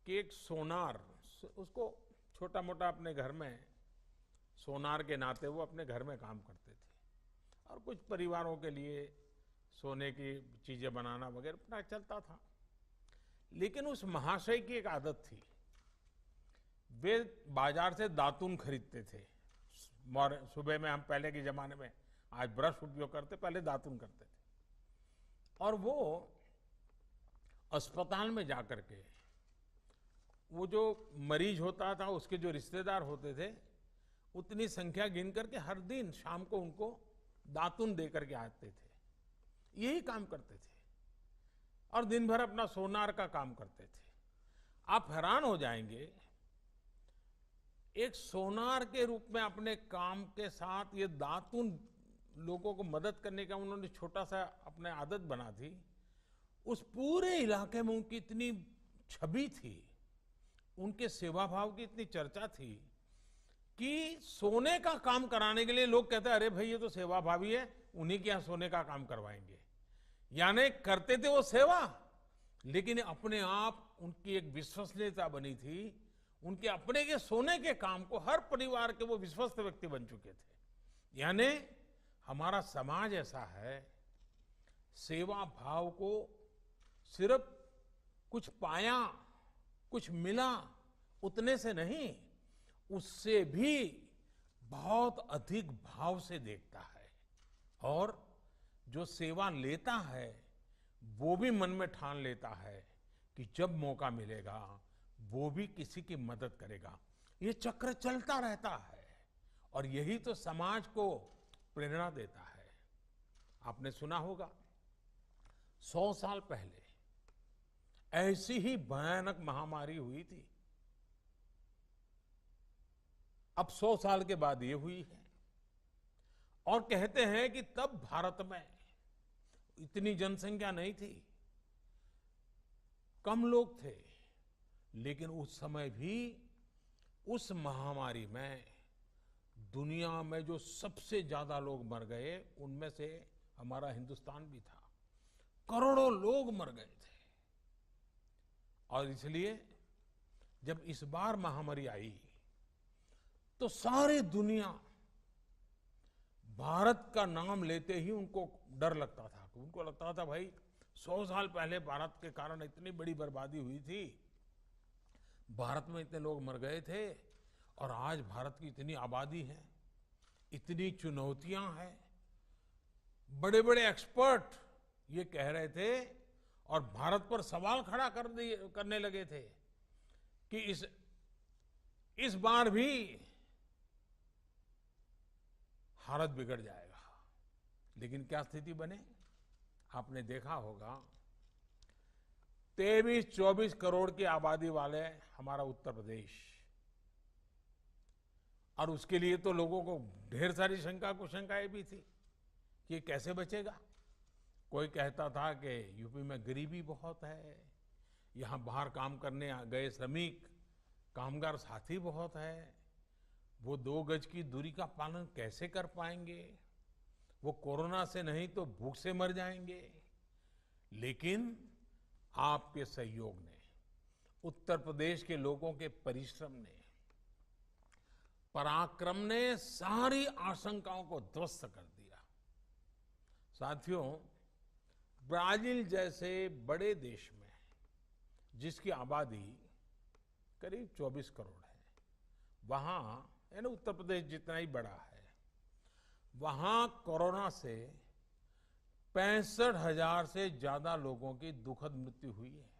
Speaker 7: कि एक सोनार, उसको छोटा मोटा अपने घर में सोनार के नाते वो अपने घर में काम करते थे और कुछ परिवारों के लिए सोने की चीजें बनाना वगैरह अपना चलता था। लेकिन उस महाशय की एक आदत थी, वे बाजार से दातुन खरीदते थे। सुबह में हम पहले के जमाने में आज ब्रश उपयोग करते, पहले दातुन करते थे। और वो अस्पताल में जाकर के वो जो मरीज होता था उसके जो रिश्तेदार होते थे उतनी संख्या गिन करके हर दिन शाम को उनको दातुन दे करके आते थे। यही काम करते थे और दिन भर अपना सोनार का काम करते थे। आप हैरान हो जाएंगे, एक सोनार के रूप में अपने काम के साथ ये दातुन लोगों को मदद करने का उन्होंने छोटा सा अपने आदत बना थी। उस पूरे इलाके में उनकी इतनी छवि थी, उनके सेवा भाव की इतनी चर्चा थी कि सोने का काम कराने के लिए लोग कहते अरे भाई ये तो सेवा भावी है, उन्हीं के यहाँ सोने का काम करवाएंगे। यानी करते थे वो सेवा, लेकिन अपने आप उनकी एक विश्वसनीयता बनी थी। उनके अपने के सोने के काम को हर परिवार के वो विश्वस्त व्यक्ति बन चुके थे। यानी हमारा समाज ऐसा है, सेवा भाव को सिर्फ कुछ पाया, कुछ मिला उतने से नहीं, उससे भी बहुत अधिक भाव से देखता है। और जो सेवा लेता है वो भी मन में ठान लेता है कि जब मौका मिलेगा वो भी किसी की मदद करेगा। ये चक्र चलता रहता है और यही तो समाज को प्रेरणा देता है। आपने सुना होगा 100 साल पहले ऐसी ही भयानक महामारी हुई थी। अब 100 साल के बाद ये हुई है और कहते हैं कि तब भारत में इतनी जनसंख्या नहीं थी, कम लोग थे, लेकिन उस समय भी उस महामारी में दुनिया में जो सबसे ज्यादा लोग मर गए उनमें से हमारा हिंदुस्तान भी था। करोड़ों लोग मर गए थे। और इसलिए जब इस बार महामारी आई तो सारी दुनिया भारत का नाम लेते ही उनको डर लगता था। उनको लगता था भाई 100 साल पहले भारत के कारण इतनी बड़ी बर्बादी हुई थी, भारत में इतने लोग मर गए थे और आज भारत की इतनी आबादी है, इतनी चुनौतियां हैं। बड़े बड़े एक्सपर्ट ये कह रहे थे और भारत पर सवाल खड़ा करने लगे थे कि इस बार भी हालत बिगड़ जाएगा। लेकिन क्या स्थिति बने? आपने देखा होगा 23-24 करोड़ की आबादी वाले हमारा उत्तर प्रदेश, और उसके लिए तो लोगों को ढेर सारी कुशंकाएं भी थी कि ये कैसे बचेगा। कोई कहता था कि यूपी में गरीबी बहुत है, यहाँ बाहर काम करने गए श्रमिक कामगार साथी बहुत है, वो 2 गज की दूरी का पालन कैसे कर पाएंगे, वो कोरोना से नहीं तो भूख से मर जाएंगे। लेकिन आपके सहयोग ने, उत्तर प्रदेश के लोगों के परिश्रम ने, पराक्रम ने सारी आशंकाओं को ध्वस्त कर दिया। साथियों, ब्राजील जैसे बड़े देश में जिसकी आबादी करीब 24 करोड़ है, वहां यानी उत्तर प्रदेश जितना ही बड़ा है, वहां कोरोना से 65,000 से ज्यादा लोगों की दुखद मृत्यु हुई है।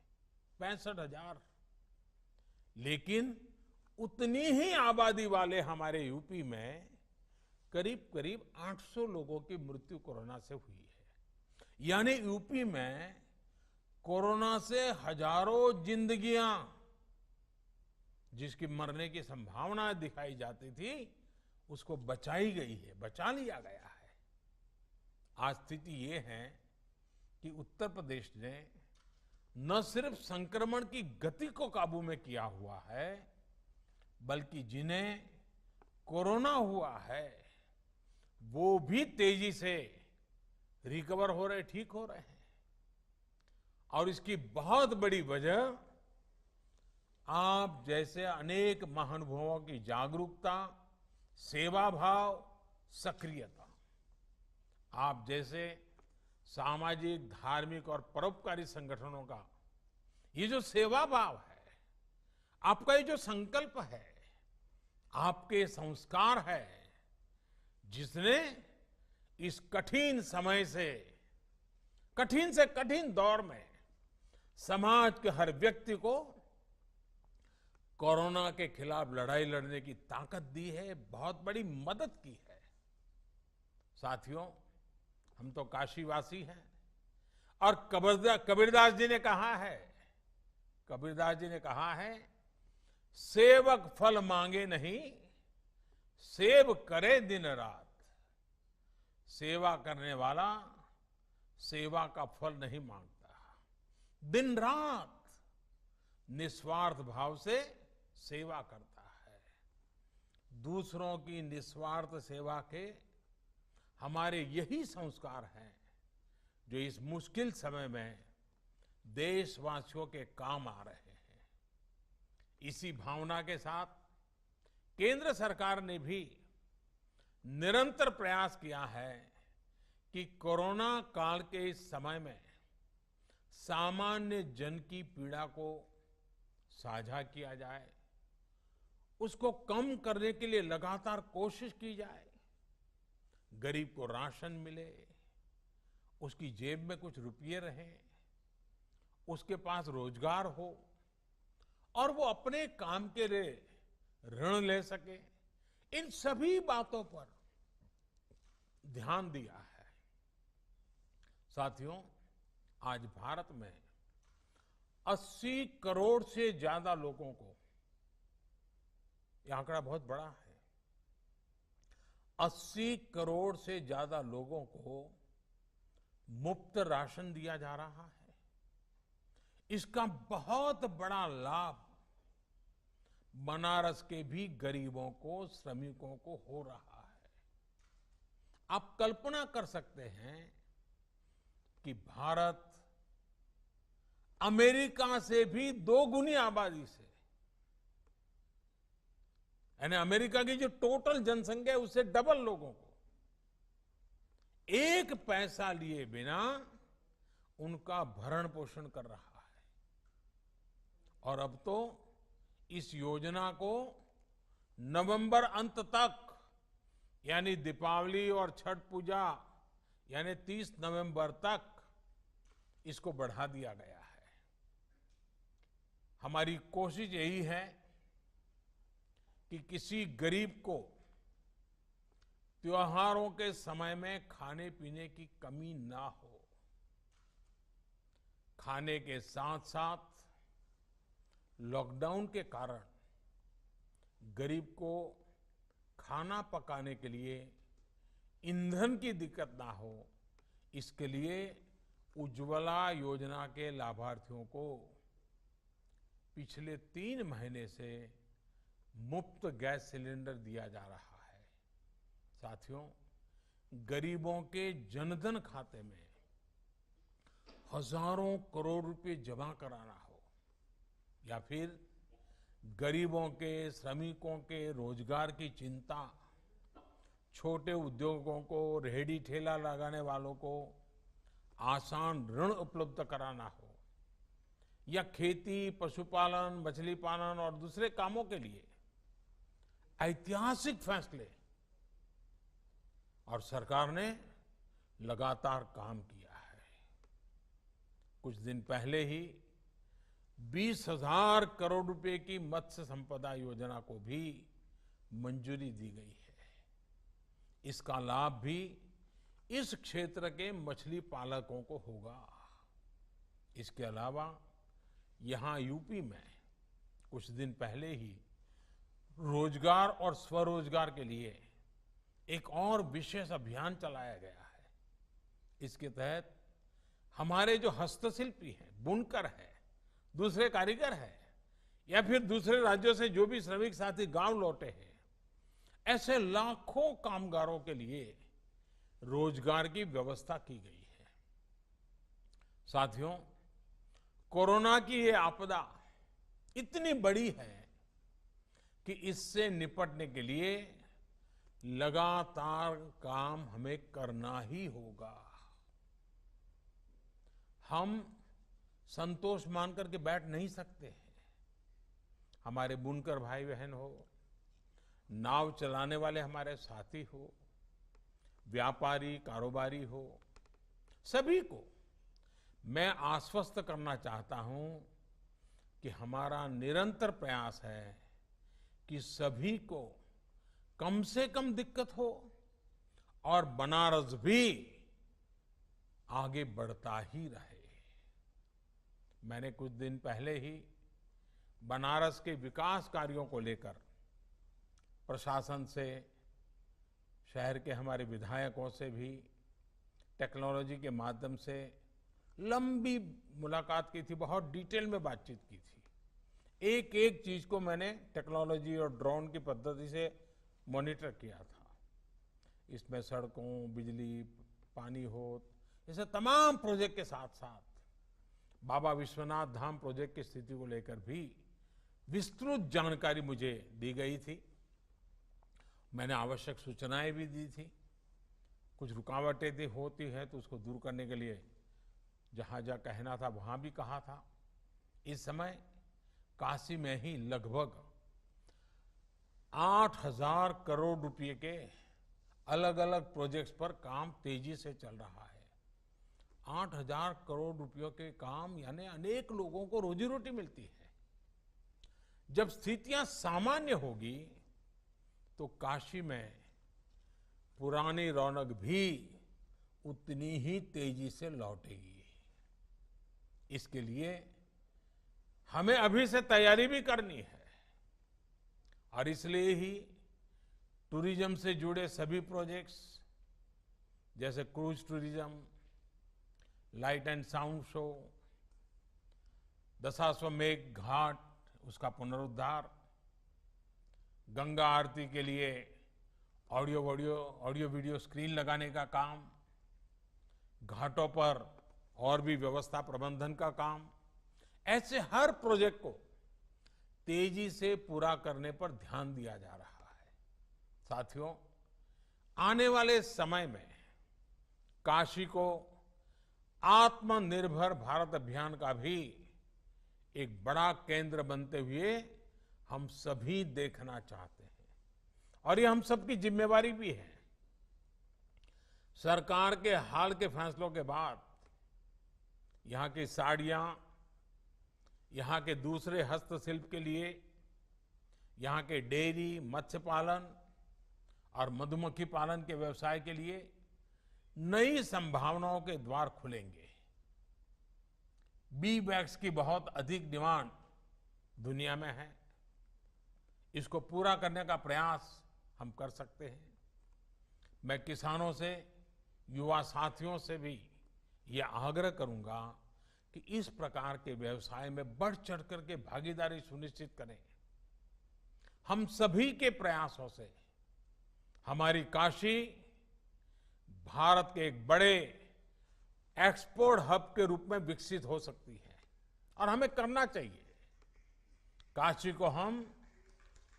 Speaker 7: 65,000। लेकिन उतनी ही आबादी वाले हमारे यूपी में करीब करीब 800 लोगों की मृत्यु कोरोना से हुई है। यानी यूपी में कोरोना से हजारों जिंदगियां जिसकी मरने की संभावना दिखाई जाती थी उसको बचाई गई है, बचा लिया गया है। आज स्थिति ये है कि उत्तर प्रदेश ने न सिर्फ संक्रमण की गति को काबू में किया हुआ है, बल्कि जिन्हें कोरोना हुआ है वो भी तेजी से रिकवर हो रहे, ठीक हो रहे हैं। और इसकी बहुत बड़ी वजह आप जैसे अनेक महानुभावों की जागरूकता, सेवा भाव, सक्रियता, आप जैसे सामाजिक, धार्मिक और परोपकारी संगठनों का ये जो सेवा भाव है, आपका ये जो संकल्प है, आपके संस्कार है, जिसने इस कठिन समय से कठिन दौर में समाज के हर व्यक्ति को कोरोना के खिलाफ लड़ाई लड़ने की ताकत दी है, बहुत बड़ी मदद की है। साथियों, हम तो काशीवासी हैं और कबीरदास जी ने कहा है, सेवक फल मांगे नहीं, सेव करे दिन रात। सेवा करने वाला सेवा का फल नहीं मांगता, दिन रात निस्वार्थ भाव से सेवा करता है। दूसरों की निस्वार्थ सेवा के हमारे यही संस्कार हैं जो इस मुश्किल समय में देशवासियों के काम आ रहे हैं। इसी भावना के साथ केंद्र सरकार ने भी निरंतर प्रयास किया है कि कोरोना काल के इस समय में सामान्य जन की पीड़ा को साझा किया जाए, उसको कम करने के लिए लगातार कोशिश की जाए। गरीब को राशन मिले, उसकी जेब में कुछ रुपये रहें, उसके पास रोजगार हो और वो अपने काम के लिए ऋण ले सके। इन सभी बातों पर ध्यान दिया है। साथियों, आज भारत में 80 करोड़ से ज्यादा लोगों को, यह आंकड़ा बहुत बड़ा है, 80 करोड़ से ज्यादा लोगों को मुफ्त राशन दिया जा रहा है। इसका बहुत बड़ा लाभ बनारस के भी गरीबों को, श्रमिकों को हो रहा है। आप कल्पना कर सकते हैं कि भारत अमेरिका से भी 2 गुनी आबादी से, यानी अमेरिका की जो टोटल जनसंख्या है उससे डबल लोगों को एक पैसा लिए बिना उनका भरण पोषण कर रहा है। और अब तो इस योजना को नवंबर अंत तक, यानी दीपावली और छठ पूजा यानी 30 नवंबर तक इसको बढ़ा दिया गया है। हमारी कोशिश यही है कि किसी गरीब को त्योहारों के समय में खाने पीने की कमी ना हो। खाने के साथ साथ लॉकडाउन के कारण गरीब को खाना पकाने के लिए ईंधन की दिक्कत ना हो, इसके लिए उज्ज्वला योजना के लाभार्थियों को पिछले 3 महीने से मुफ्त गैस सिलेंडर दिया जा रहा है। साथियों, गरीबों के जनधन खाते में हजारों करोड़ रुपए जमा कराना हो या फिर गरीबों के, श्रमिकों के रोजगार की चिंता, छोटे उद्योगों को, रेहड़ी ठेला लगाने वालों को आसान ऋण उपलब्ध कराना हो या खेती, पशुपालन, मछली पालन और दूसरे कामों के लिए ऐतिहासिक फैसले, और सरकार ने लगातार काम किया है। कुछ दिन पहले ही 20,000 करोड़ रुपए की मत्स्य संपदा योजना को भी मंजूरी दी गई है। इसका लाभ भी इस क्षेत्र के मछली पालकों को होगा। इसके अलावा यहां यूपी में कुछ दिन पहले ही रोजगार और स्वरोजगार के लिए एक और विशेष अभियान चलाया गया है। इसके तहत हमारे जो हस्तशिल्पी हैं, बुनकर हैं, दूसरे कारीगर हैं या फिर दूसरे राज्यों से जो भी श्रमिक साथी गांव लौटे हैं, ऐसे लाखों कामगारों के लिए रोजगार की व्यवस्था की गई है। साथियों, कोरोना की ये आपदा इतनी बड़ी है कि इससे निपटने के लिए लगातार काम हमें करना ही होगा। हम संतोष मान करके बैठ नहीं सकते हैं। हमारे बुनकर भाई बहन हो, नाव चलाने वाले हमारे साथी हो, व्यापारी कारोबारी हो, सभी को मैं आश्वस्त करना चाहता हूं कि हमारा निरंतर प्रयास है कि सभी को कम से कम दिक्कत हो और बनारस भी आगे बढ़ता ही रहे। मैंने कुछ दिन पहले ही बनारस के विकास कार्यों को लेकर प्रशासन से, शहर के हमारे विधायकों से भी टेक्नोलॉजी के माध्यम से लंबी मुलाकात की थी, बहुत डिटेल में बातचीत की थी। एक एक चीज को मैंने टेक्नोलॉजी और ड्रोन की पद्धति से मॉनिटर किया था। इसमें सड़कों, बिजली, पानी हो, ऐसे तमाम प्रोजेक्ट के साथ साथ बाबा विश्वनाथ धाम प्रोजेक्ट की स्थिति को लेकर भी विस्तृत जानकारी मुझे दी गई थी। मैंने आवश्यक सूचनाएं भी दी थी। कुछ रुकावटें होती हैं तो उसको दूर करने के लिए जहां जहां कहना था वहां भी कहा था। इस समय काशी में ही लगभग 8,000 करोड़ रुपए के अलग अलग प्रोजेक्ट्स पर काम तेजी से चल रहा है। 8,000 करोड़ रुपयों के काम यानी अनेक लोगों को रोजी रोटी मिलती है। जब स्थितियां सामान्य होगी तो काशी में पुरानी रौनक भी उतनी ही तेजी से लौटेगी। इसके लिए हमें अभी से तैयारी भी करनी है और इसलिए ही टूरिज्म से जुड़े सभी प्रोजेक्ट्स जैसे cruise tourism, light and sound show, Dashashwamedh Ghat उसका पुनरुद्धार, गंगा आरती के लिए ऑडियो वीडियो स्क्रीन लगाने का काम, घाटों पर और भी व्यवस्था प्रबंधन का काम, ऐसे हर प्रोजेक्ट को तेजी से पूरा करने पर ध्यान दिया जा रहा है। साथियों, आने वाले समय में काशी को आत्मनिर्भर भारत अभियान का भी एक बड़ा केंद्र बनते हुए हम सभी देखना चाहते हैं और ये हम सबकी जिम्मेवारी भी है। सरकार के हाल के फैसलों के बाद यहाँ की साड़ियां, यहाँ के दूसरे हस्तशिल्प के लिए, यहाँ के डेयरी, मत्स्य पालन और मधुमक्खी पालन के व्यवसाय के लिए नई संभावनाओं के द्वार खुलेंगे। बी वैक्स की बहुत अधिक डिमांड दुनिया में है। इसको पूरा करने का प्रयास हम कर सकते हैं। मैं किसानों से, युवा साथियों से भी यह आग्रह करूंगा कि इस प्रकार के व्यवसाय में बढ़ चढ़ करके भागीदारी सुनिश्चित करें। हम सभी के प्रयासों से हमारी काशी भारत के एक बड़े एक्सपोर्ट हब के रूप में विकसित हो सकती है और हमें करना चाहिए। काशी को हम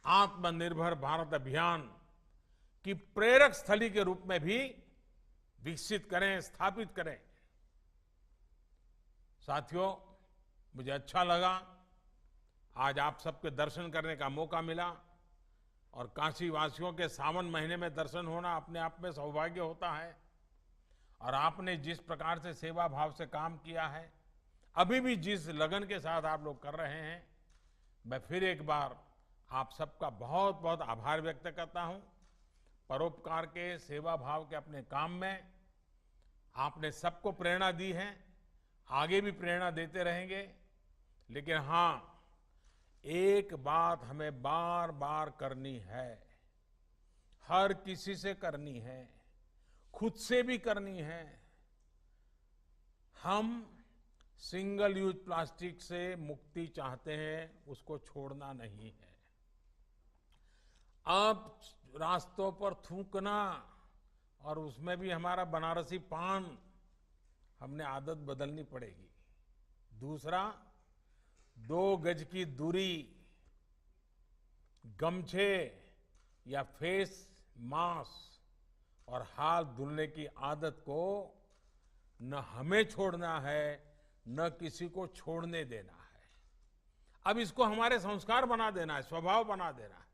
Speaker 7: आत्मनिर्भर भारत अभियान की प्रेरक स्थली के रूप में भी विकसित करें, स्थापित करें। साथियों, मुझे अच्छा लगा आज आप सबके दर्शन करने का मौका मिला और काशी वासियों के सावन महीने में दर्शन होना अपने आप में सौभाग्य होता है। और आपने जिस प्रकार से सेवा भाव से काम किया है, अभी भी जिस लगन के साथ आप लोग कर रहे हैं, मैं फिर एक बार आप सबका बहुत बहुत आभार व्यक्त करता हूं। परोपकार के, सेवा भाव के अपने काम में आपने सबको प्रेरणा दी है, आगे भी प्रेरणा देते रहेंगे। लेकिन हां, एक बात हमें बार बार करनी है, हर किसी से करनी है, खुद से भी करनी है। हम सिंगल यूज प्लास्टिक से मुक्ति चाहते हैं, उसको छोड़ना नहीं है। अब रास्तों पर थूकना और उसमें भी हमारा बनारसी पान, हमने आदत बदलनी पड़ेगी। दूसरा, 2 गज की दूरी, गमछे या फेस मास्क और हाथ धुलने की आदत को न हमें छोड़ना है, न किसी को छोड़ने देना है। अब इसको हमारे संस्कार बना देना है, स्वभाव बना देना है।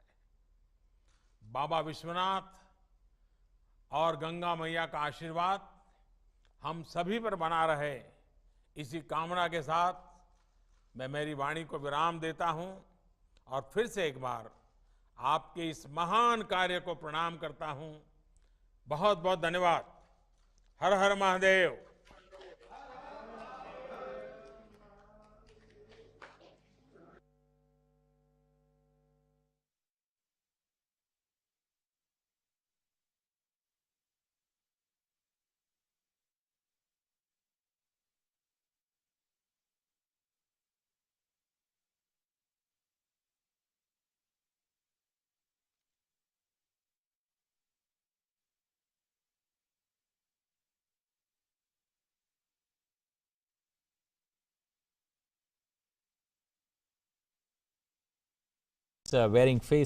Speaker 7: बाबा विश्वनाथ और गंगा मैया का आशीर्वाद हम सभी पर बना रहे, इसी कामना के साथ मैं मेरी वाणी को विराम देता हूं और फिर से एक बार आपके इस महान कार्य को प्रणाम करता हूं। बहुत बहुत धन्यवाद। हर हर महादेव।
Speaker 8: Wearing face